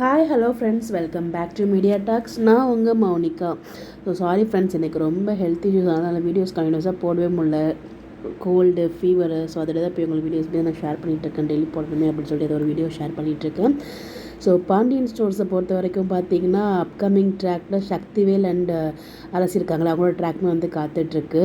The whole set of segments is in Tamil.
Hi hello friends, welcome back to media talks. நான் உங்கள் மௌனிகா. ஸோ சாரி ஃப்ரெண்ட்ஸ், எனக்கு ரொம்ப ஹெல்த் இஷ்யூஸ், அதனால் வீடியோஸ் கண்டினியூஸாக போடவே முடியல. Gold, fever. ஸோ அதில் தான் போய் உங்களுக்கு வீடியோஸ் நான் ஷேர் பண்ணிகிட்ருக்கேன். டெய்லி போடணுமே அப்படின்னு சொல்லிட்டு ஏதோ ஒரு வீடியோ ஷேர் பண்ணிகிட்ருக்கேன். ஸோ பாண்டியன் ஸ்டோர்ஸை பொறுத்த வரைக்கும் பார்த்தீங்கன்னா, அப்கமிங் ட்ராக்கில் சக்திவேல் அண்ட் அரசி இருக்காங்களா, அவங்களோட ட்ராக்னு வந்து காத்துட்ருக்கு.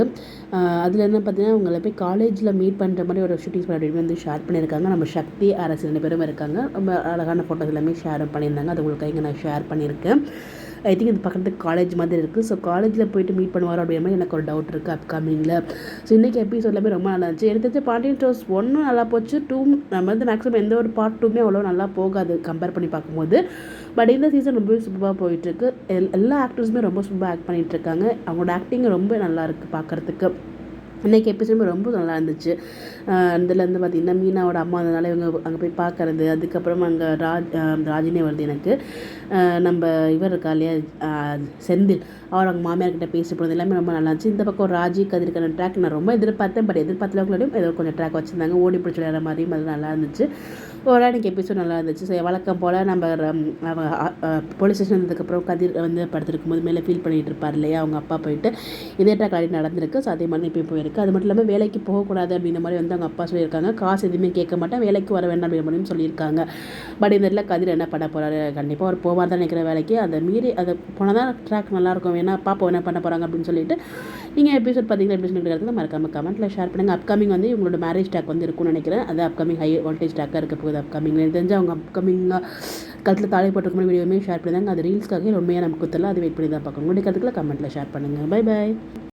அதில் என்ன பார்த்தீங்கன்னா, அவங்கள போய் காலேஜில் மீட் பண்ணுற மாதிரி ஒரு ஷூட்டிங்ஸ் அப்படின்னு வந்து ஷேர் பண்ணியிருக்காங்க. நம்ம சக்தி, அரசி 2 பேரும் இருக்காங்க. ரொம்ப அழகான ஃபோட்டோஸ் எல்லாமே ஷேரும் பண்ணியிருந்தாங்க. அது உங்களுக்கு இங்கே நான் ஷேர் பண்ணியிருக்கேன். ஐ திங்க் இது பக்கத்துக்கு காலேஜ் மாதிரி இருக்குது. ஸோ காலேஜில் போயிட்டு மீட் பண்ணுவார் அப்படிங்கிற மாதிரி எனக்கு ஒரு டவுட் இருக்குது அப்கமிங்கில். ஸோ இன்றைக்கி எபிசோட் எல்லாமே ரொம்ப நல்லா இருந்துச்சு. எனக்கு தெரிஞ்ச பாண்டியன் ஸ்டோர்ஸ் 1 நல்லா போச்சு. 2 நம்ம வந்து மேக்ஸிமம் எந்த ஒரு பார்ட் 2மே அவ்வளோ நல்லா போகாது கம்பேர் பண்ணி பார்க்கும்போது. பட் இந்த சீசன் ரொம்பவே சூப்பராக போயிட்டுருக்கு. எல்லா ஆக்டர்ஸுமே ரொம்ப சூப்பராக ஆக்ட் பண்ணிகிட்ருக்காங்க. அவங்களோட ஆக்டிங் ரொம்ப நல்லா இருக்குது பார்க்குறதுக்கு. இன்றைக்கி எபிசோடுமே ரொம்ப நல்லா இருந்துச்சு. இதுலேருந்து பார்த்திங்கன்னா, மீனாவோட அம்மா அதனால் இவங்க அங்கே போய் பார்க்குறது. அதுக்கப்புறமா அங்கே ராஜினே வருது எனக்கு. நம்ம இவர் இருக்கா இல்லையா, செந்தில், அவர் அவங்க மாமியார்கிட்ட பேசி போகிறது எல்லாமே ரொம்ப நல்லா இருந்துச்சு. இந்த பக்கம் ராஜி கதிர்க்கான ட்ராக் நான் ரொம்ப எதிர்பார்த்தேன். பட் எதிர்பார்த்தவங்களோடையும் ஏதோ கொஞ்சம் ட்ராக் வச்சுருந்தாங்க. ஓடி பிடிச்சி விளையாடுற மாதிரியும் அது நல்லா இருந்துச்சு. ஒரு எனக்கு எபிசோட் நல்லா இருந்துச்சு. ஸோ வழக்கம் போல் நம்ம போலீஸ் ஸ்டேஷன் வந்ததுக்கப்புறம் கதிர் வந்து படுத்துருக்கும் போது மேலே ஃபீல் பண்ணிகிட்டு இருப்பார் இல்லையா, அவங்க அப்பா போயிட்டு இதே ட்ராக் ஆடி நடந்திருக்கு. ஸோ அதே மாதிரி இப்போ போயிருக்கு. அது மட்டும் இல்லாமல் வேலைக்கு போகக்கூடாது அப்படின்ற மாதிரி வந்து அவங்க அப்பா சொல்லியிருக்காங்க. காசு எதுவுமே கேட்க மாட்டேன், வேலைக்கு வர வேண்டாம் அப்படின்ற மாதிரியும் சொல்லியிருக்காங்க. பட் இந்த இடத்துல கதிர் என்ன பண்ண போகிறாரு, கண்டிப்பாக அவர் போவார் தான் நினைக்கிற வேலைக்கு. அதை மீறி அதை போனால் தான் ட்ராக் நல்லாயிருக்கும். ஏன்னா பாப்பா என்ன பண்ண போகிறாங்க அப்படின்னு சொல்லிட்டு நீங்கள் எபிசோட் பார்த்தீங்கன்னா எபிசோட் இருக்கிறது மறக்காமல் கமெண்ட்டில் ஷேர் பண்ணுங்கள். அப்கமிங் வந்து இவங்களோட மேரேஜ் ட்ராக் வந்து இருக்கும்னு நினைக்கிறேன். அது அப்கமிங் ஹை வோல்டேஜ் ட்ராக்காக இருக்க போகுது. அப்கமிங் எனக்கு தெரிஞ்சு அவங்க அப்கமிங்காக கழுத்தில் தாலி போட்டுருக்க வீடியோவுமே ஷேர் பண்ணியிருந்தாங்க. அது ரீல்ஸ்க்காக உண்மையாக நமக்கு தெரியல. அது வெயிட் பண்ணி தான் பார்க்கணும். உங்களுடைய கருத்துக்களை கமெண்ட்டில் ஷேர் பண்ணுங்கள். Bye bye.